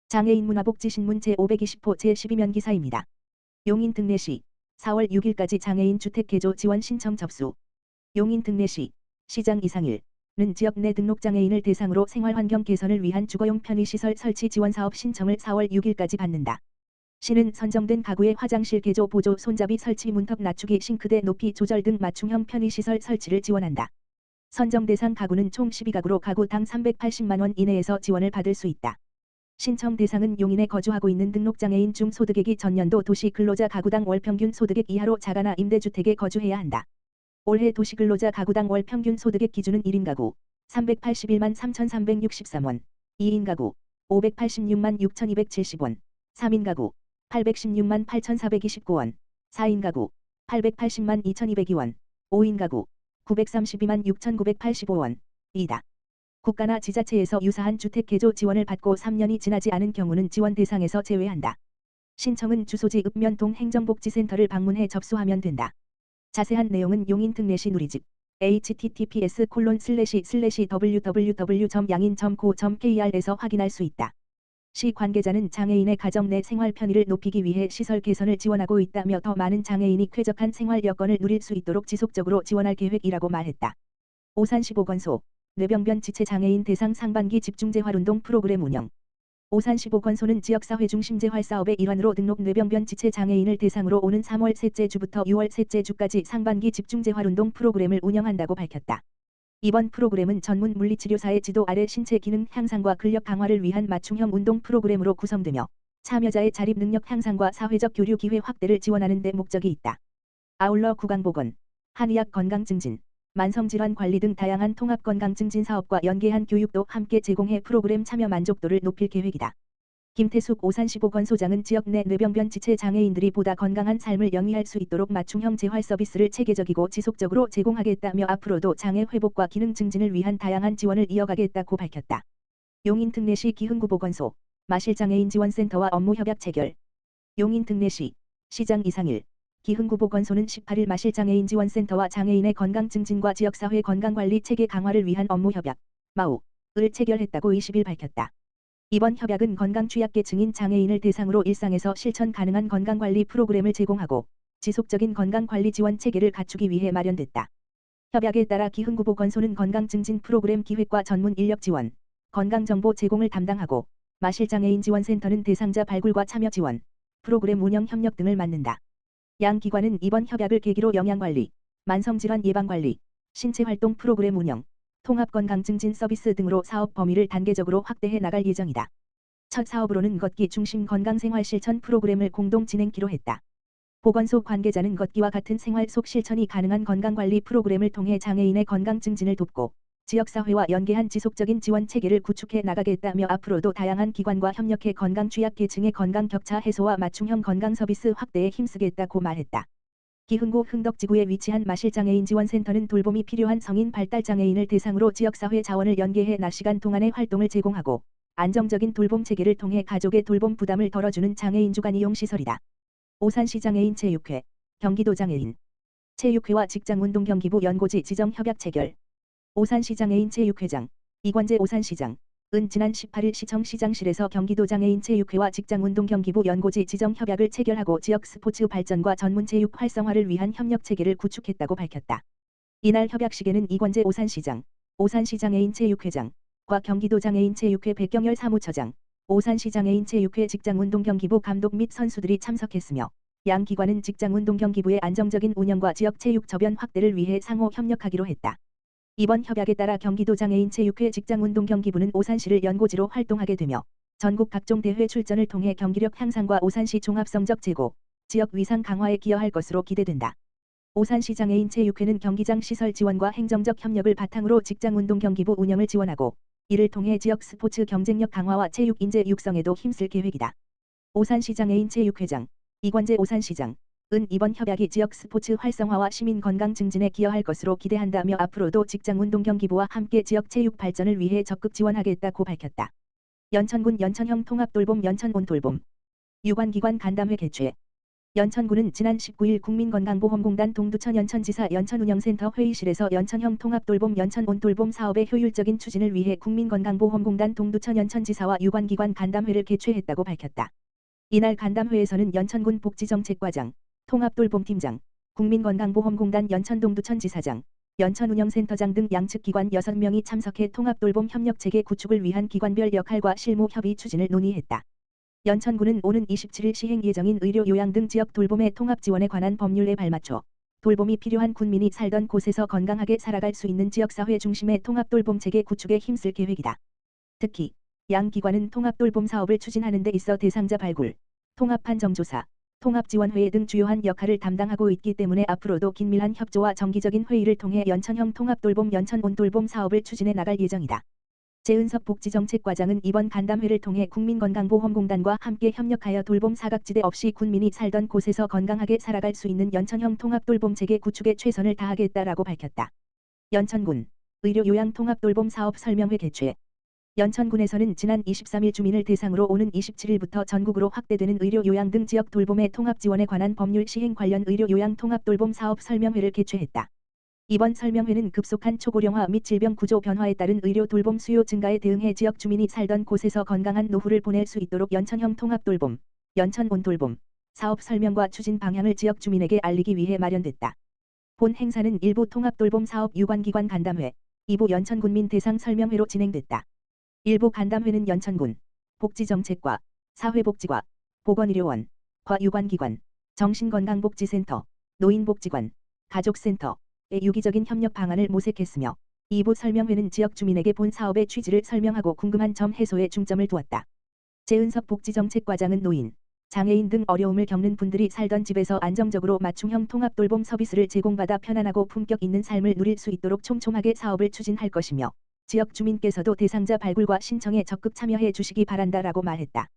장애인 문화복지신문 제520호 제12면 기사입니다. 용인 등례시 4월 6일까지 장애인 주택 개조 지원 신청 접수. 용인 등례시 시장 이상일은 지역 내 등록장애인을 대상으로 생활환경 개선을 위한 주거용 편의시설 설치 지원 사업 신청을 4월 6일까지 받는다. 시는 선정된 가구의 화장실 개조 보조 손잡이 설치 문턱 낮추기 싱크대 높이 조절 등 맞춤형 편의시설 설치를 지원한다. 선정 대상 가구는 총 12가구로 가구당 380만 원 이내에서 지원을 받을 수 있다. 신청 대상은 용인에 거주하고 있는 등록장애인 중 소득액이 전년도 도시근로자 가구당 월평균 소득액 이하로 자가나 임대주택에 거주해야 한다. 올해 도시근로자 가구당 월평균 소득액 기준은 1인 가구 381만 3,363원, 2인 가구 586만 6,270원, 3인 가구 816만 8,429원, 4인 가구 880만 2,202원, 5인 가구 932만 6,985원, 이다. 국가나 지자체에서 유사한 주택 개조 지원을 받고 3년이 지나지 않은 경우는 지원 대상에서 제외한다. 신청은 주소지 읍면동 행정복지센터를 방문해 접수하면 된다. 자세한 내용은 용인 등례시 누리집 https://www.yangin.co.kr에서 확인할 수 있다. 시 관계자는 장애인의 가정 내 생활 편의를 높이기 위해 시설 개선을 지원하고 있다며 더 많은 장애인이 쾌적한 생활 여건을 누릴 수 있도록 지속적으로 지원할 계획이라고 말했다. 오산시 보건소 뇌병변 지체 장애인 대상 상반기 집중재활운동 프로그램 운영. 오산시 보건소는 지역사회 중심 재활 사업의 일환으로 등록 뇌병변 지체 장애인을 대상으로 오는 3월 셋째 주부터 6월 셋째 주까지 상반기 집중재활운동 프로그램을 운영한다고 밝혔다. 이번 프로그램은 전문 물리치료사의 지도 아래 신체 기능 향상과 근력 강화를 위한 맞춤형 운동 프로그램으로 구성되며 참여자의 자립 능력 향상과 사회적 교류 기회 확대를 지원하는 데 목적이 있다. 아울러 구강보건, 한의학 건강 증진, 만성질환 관리 등 다양한 통합 건강 증진 사업과 연계한 교육도 함께 제공해 프로그램 참여 만족도를 높일 계획이다. 김태숙 오산시 보건소장은 지역 내 뇌병변 지체 장애인들이 보다 건강한 삶을 영위할 수 있도록 맞춤형 재활 서비스를 체계적이고 지속적으로 제공하겠다며 앞으로도 장애 회복과 기능 증진을 위한 다양한 지원을 이어가겠다고 밝혔다. 용인 등례시 기흥구 보건소 마실장애인 지원센터와 업무 협약 체결. 용인 등례시 시장 이상일 기흥구 보건소는 18일 마실장애인 지원센터와 장애인의 건강 증진과 지역사회 건강관리 체계 강화를 위한 업무 협약 마우를 체결했다고 20일 밝혔다. 이번 협약은 건강 취약계층인 장애인을 대상으로 일상에서 실천 가능한 건강관리 프로그램을 제공하고 지속적인 건강관리 지원 체계를 갖추기 위해 마련됐다. 협약에 따라 기흥구 보건소는 건강증진 프로그램 기획과 전문 인력 지원, 건강정보 제공을 담당하고 마실장애인 지원센터는 대상자 발굴과 참여 지원, 프로그램 운영 협력 등을 맡는다. 양 기관은 이번 협약을 계기로 영양관리, 만성질환 예방관리, 신체활동 프로그램 운영, 통합건강증진 서비스 등으로 사업 범위를 단계적으로 확대해 나갈 예정이다. 첫 사업으로는 걷기 중심 건강생활 실천 프로그램을 공동 진행키로 했다. 보건소 관계자는 걷기와 같은 생활 속 실천이 가능한 건강관리 프로그램을 통해 장애인의 건강 증진을 돕고 지역사회와 연계한 지속적인 지원 체계를 구축해 나가겠다며 앞으로도 다양한 기관과 협력해 건강 취약계층의 건강 격차 해소와 맞춤형 건강 서비스 확대에 힘쓰겠다고 말했다. 기흥구 흥덕지구에 위치한 마실장애인 지원센터는 돌봄이 필요한 성인 발달장애인을 대상으로 지역사회 자원을 연계해 낮 시간 동안의 활동을 제공하고 안정적인 돌봄 체계를 통해 가족의 돌봄 부담을 덜어주는 장애인 주간 이용 시설이다. 오산시 장애인 체육회, 경기도 장애인 체육회와 직장운동경기부 연고지 지정 협약 체결. 오산시 장애인 체육회장 이관재 오산시장은 지난 18일 시청시장실에서 경기도 장애인 체육회와 직장운동경기부 연고지 지정 협약을 체결하고 지역 스포츠 발전과 전문 체육 활성화를 위한 협력 체계를 구축했다고 밝혔다. 이날 협약식에는 이관재 오산시장, 오산시 장애인 체육회장과 경기도 장애인 체육회 백경열 사무처장, 오산시 장애인 체육회 직장운동경기부 감독 및 선수들이 참석했으며 양 기관은 직장운동경기부의 안정적인 운영과 지역 체육 저변 확대를 위해 상호 협력하기로 했다. 이번 협약에 따라 경기도 장애인 체육회 직장운동경기부는 오산시를 연고지로 활동하게 되며 전국 각종 대회 출전을 통해 경기력 향상과 오산시 종합성적 제고, 지역 위상 강화에 기여할 것으로 기대된다. 오산시 장애인 체육회는 경기장 시설 지원과 행정적 협력을 바탕으로 직장운동경기부 운영을 지원하고 이를 통해 지역 스포츠 경쟁력 강화와 체육 인재 육성에도 힘쓸 계획이다. 오산시 장애인 체육회장 이관재 오산시장은 이번 협약이 지역 스포츠 활성화와 시민 건강 증진에 기여할 것으로 기대한다며 앞으로도 직장운동경기부와 함께 지역 체육 발전을 위해 적극 지원하겠다고 밝혔다. 연천군 연천형 통합돌봄 연천온돌봄 유관기관 간담회 개최. 연천군은 지난 19일 국민건강보험공단 동두천 연천지사 연천운영센터 회의실에서 연천형 통합돌봄 연천온돌봄 사업의 효율적인 추진을 위해 국민건강보험공단 동두천 연천지사와 유관기관 간담회를 개최했다고 밝혔다. 이날 간담회에서는 연천군 복지정책과장, 통합돌봄팀장, 국민건강보험공단 연천동두천지사장, 연천운영센터장 등 양측 기관 6명이 참석해 통합돌봄 협력체계 구축을 위한 기관별 역할과 실무 협의 추진을 논의했다. 연천군은 오는 27일 시행 예정인 의료 요양 등 지역 돌봄의 통합 지원에 관한 법률에 발맞춰 돌봄이 필요한 군민이 살던 곳에서 건강하게 살아갈 수 있는 지역사회 중심의 통합돌봄 체계 구축에 힘쓸 계획이다. 특히 양 기관은 통합돌봄 사업을 추진하는 데 있어 대상자 발굴, 통합판정조사, 통합지원회의 등 주요한 역할을 담당하고 있기 때문에 앞으로도 긴밀한 협조와 정기적인 회의를 통해 연천형 통합돌봄 연천온돌봄 사업을 추진해 나갈 예정이다. 재은석 복지정책과장은 이번 간담회를 통해 국민건강보험공단과 함께 협력하여 돌봄 사각지대 없이 군민이 살던 곳에서 건강하게 살아갈 수 있는 연천형 통합돌봄 체계 구축에 최선을 다하겠다라고 밝혔다. 연천군 의료요양통합돌봄 사업 설명회 개최. 연천군에서는 지난 23일 주민을 대상으로 오는 27일부터 전국으로 확대되는 의료요양 등 지역 돌봄의 통합지원에 관한 법률 시행 관련 의료요양 통합돌봄 사업 설명회를 개최했다. 이번 설명회는 급속한 초고령화 및 질병 구조 변화에 따른 의료 돌봄 수요 증가에 대응해 지역 주민이 살던 곳에서 건강한 노후를 보낼 수 있도록 연천형 통합돌봄, 연천온돌봄 사업 설명과 추진 방향을 지역 주민에게 알리기 위해 마련됐다. 본 행사는 1부 통합돌봄 사업 유관기관 간담회, 2부 연천군민 대상 설명회로 진행됐다. 1부 간담회는 연천군 복지정책과 사회복지과 보건의료원, 과 유관기관, 정신건강복지센터, 노인복지관, 가족센터, 의 유기적인 협력 방안을 모색했으며 2부 설명회는 지역 주민에게 본 사업의 취지를 설명하고 궁금한 점 해소에 중점을 두었다. 재은석 복지정책과장은 노인, 장애인 등 어려움을 겪는 분들이 살던 집에서 안정적으로 맞춤형 통합돌봄 서비스를 제공받아 편안하고 품격 있는 삶을 누릴 수 있도록 촘촘하게 사업을 추진할 것이며 지역 주민께서도 대상자 발굴과 신청에 적극 참여해 주시기 바란다라고 말했다.